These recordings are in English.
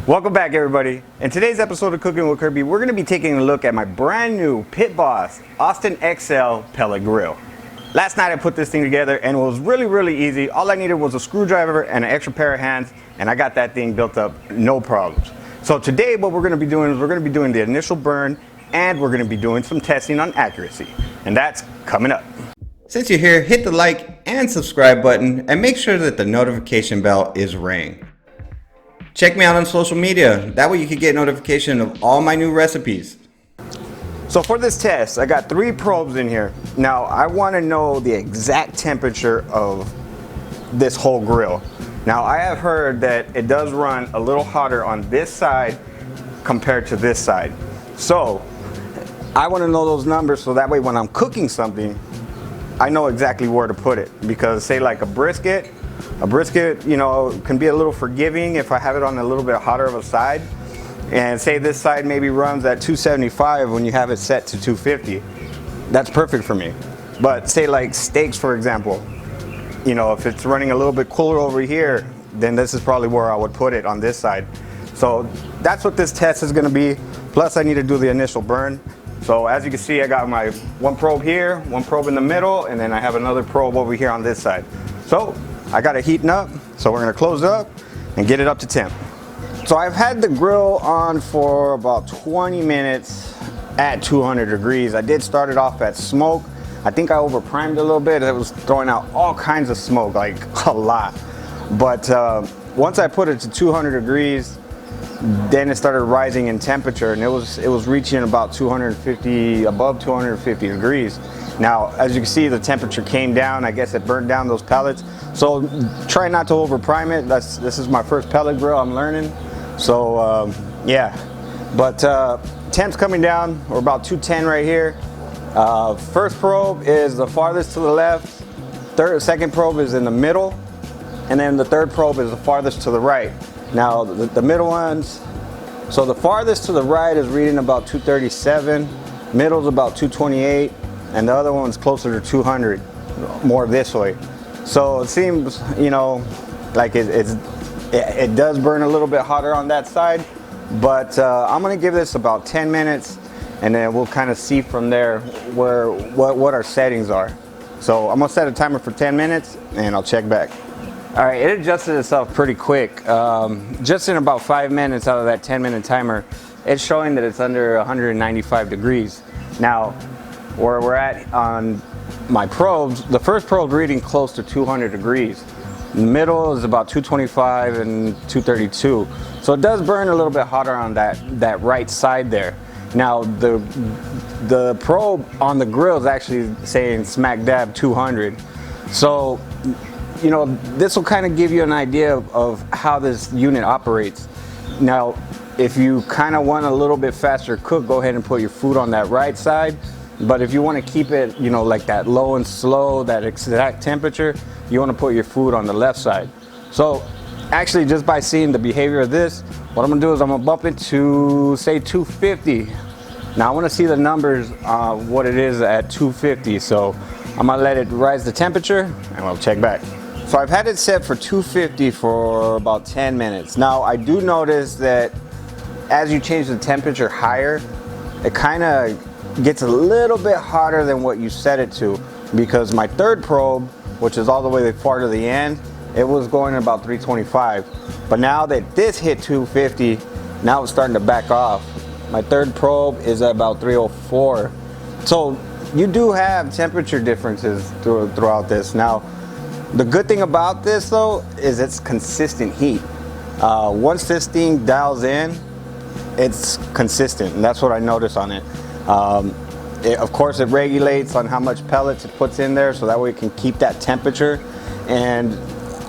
Welcome back, everybody. In today's episode of Cooking with Kirby, we're going to be taking a look at my brand new Pit Boss Austin XL pellet grill. Last night I put this thing together and it was really easy. All I needed was a screwdriver and an extra pair of hands, and I got that thing built up, no problems. So today what we're going to be doing is we're going to be doing the initial burn, and we're going to be doing some testing on accuracy, and that's coming up. Since you're here, hit the like and subscribe button and make sure that the notification bell is rang. Check me out on social media, that way you can get notification of all my new recipes. So for this test, I got 3 probes in here. Now I want to know the exact temperature of this whole grill. Now I have heard that it does run a little hotter on this side compared to this side. So I want to know those numbers so that way when I'm cooking something, I know exactly where to put it. Because say like a brisket, you know, can be a little forgiving if I have it on a little bit hotter of a side. And say this side maybe runs at 275 when you have it set to 250. That's perfect for me. But say like steaks, for example, you know, if it's running a little bit cooler over here, then this is probably where I would put it on this side. So that's what this test is going to be. Plus I need to do the initial burn. So as you can see, I got my 1 probe here, 1 probe in the middle, and then I have another probe over here on this side. So I got it heating up, so we're gonna close it up and get it up to temp. So I've had the grill on for about 20 minutes at 200 degrees. I did start it off at smoke. I think I over primed a little bit. It was throwing out all kinds of smoke, like a lot. But once I put it to 200 degrees, then it started rising in temperature, and it was reaching about 250, above 250 degrees. Now, as you can see, the temperature came down. I guess it burned down those pellets. So try not to over prime it. This is my first pellet grill. I'm learning. So yeah, but temp's coming down. We're about 210 right here. First probe is the farthest to the left. Second probe is in the middle, and then the third probe is the farthest to the right. Now the middle ones, so the farthest to the right is reading about 237, middle's about 228, and the other one's closer to 200, more this way. So it seems, you know, like it does burn a little bit hotter on that side, but I'm gonna give this about 10 minutes, and then we'll kind of see from there what our settings are. So I'm gonna set a timer for 10 minutes, and I'll check back. All right, it adjusted itself pretty quick. Just in about 5 minutes out of that 10-minute timer, it's showing that it's under 195 degrees. Now, where we're at on my probes, the first probe reading close to 200 degrees. The middle is about 225 and 232. So it does burn a little bit hotter on that right side there. Now, the probe on the grill is actually saying smack dab 200. So, you know, this will kind of give you an idea of how this unit operates. Now, if you kind of want a little bit faster cook, go ahead and put your food on that right side. But if you want to keep it, you know, like that low and slow, that exact temperature, you want to put your food on the left side. So actually, just by seeing the behavior of this, what I'm going to do is I'm going to bump it to, say, 250. Now I want to see the numbers, what it is at 250. So I'm going to let it rise the temperature, and we'll check back. So I've had it set for 250 for about 10 minutes. Now I do notice that as you change the temperature higher, it kind of gets a little bit hotter than what you set it to, because my third probe, which is all the way far to the end, it was going at about 325. But now that this hit 250, now it's starting to back off. My third probe is at about 304. So you do have temperature differences throughout this. Now, the good thing about this though is it's consistent heat. Once this thing dials in, it's consistent, and that's what I notice on it. Of course, it regulates on how much pellets it puts in there, so that way it can keep that temperature. And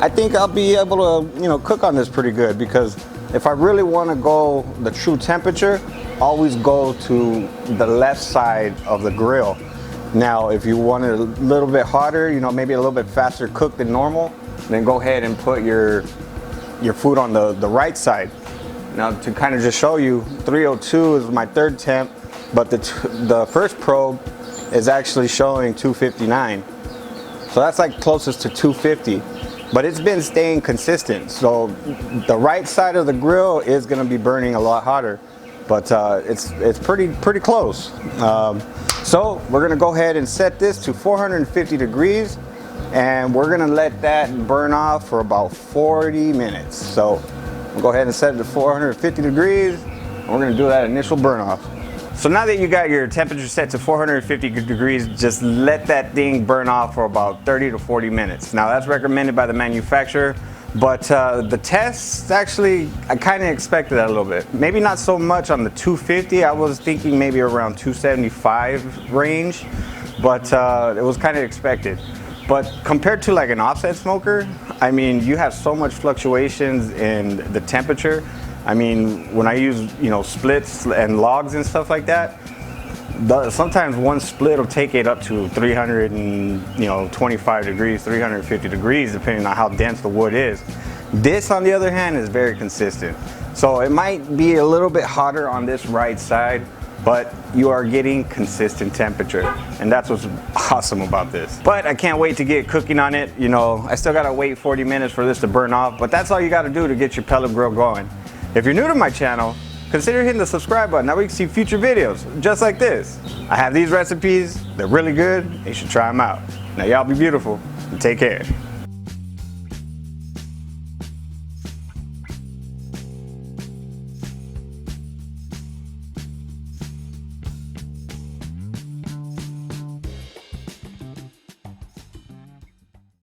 I think I'll be able to, you know, cook on this pretty good, because if I really want to go the true temperature, always go to the left side of the grill. Now, if you want it a little bit hotter, you know, maybe a little bit faster cooked than normal, then go ahead and put your food on the right side. Now, to kind of just show you, 302 is my third temp, but the first probe is actually showing 259. So that's like closest to 250. but it's been staying consistent. So the right side of the grill is going to be burning a lot hotter, but it's pretty close. So we're going to go ahead and set this to 450 degrees, and we're going to let that burn off for about 40 minutes. So we'll go ahead and set it to 450 degrees, and we're going to do that initial burn off. So now that you got your temperature set to 450 degrees, just let that thing burn off for about 30 to 40 minutes. Now that's recommended by the manufacturer, but the tests, actually, I kind of expected that a little bit. Maybe not so much on the 250, I was thinking maybe around 275 range, but it was kind of expected. But compared to like an offset smoker, I mean, you have so much fluctuations in the temperature. I mean, when I use, splits and logs and stuff like that, sometimes one split will take it up to 325 degrees, 350 degrees, depending on how dense the wood is. This, on the other hand, is very consistent. So it might be a little bit hotter on this right side, but you are getting consistent temperature, and that's what's awesome about this. But I can't wait to get cooking on it. I still gotta wait 40 minutes for this to burn off, but that's all you gotta do to get your pellet grill going. If you're new to my channel, consider hitting the subscribe button. That way you can see future videos just like this. I have these recipes, they're really good, you should try them out. Now y'all be beautiful and take care.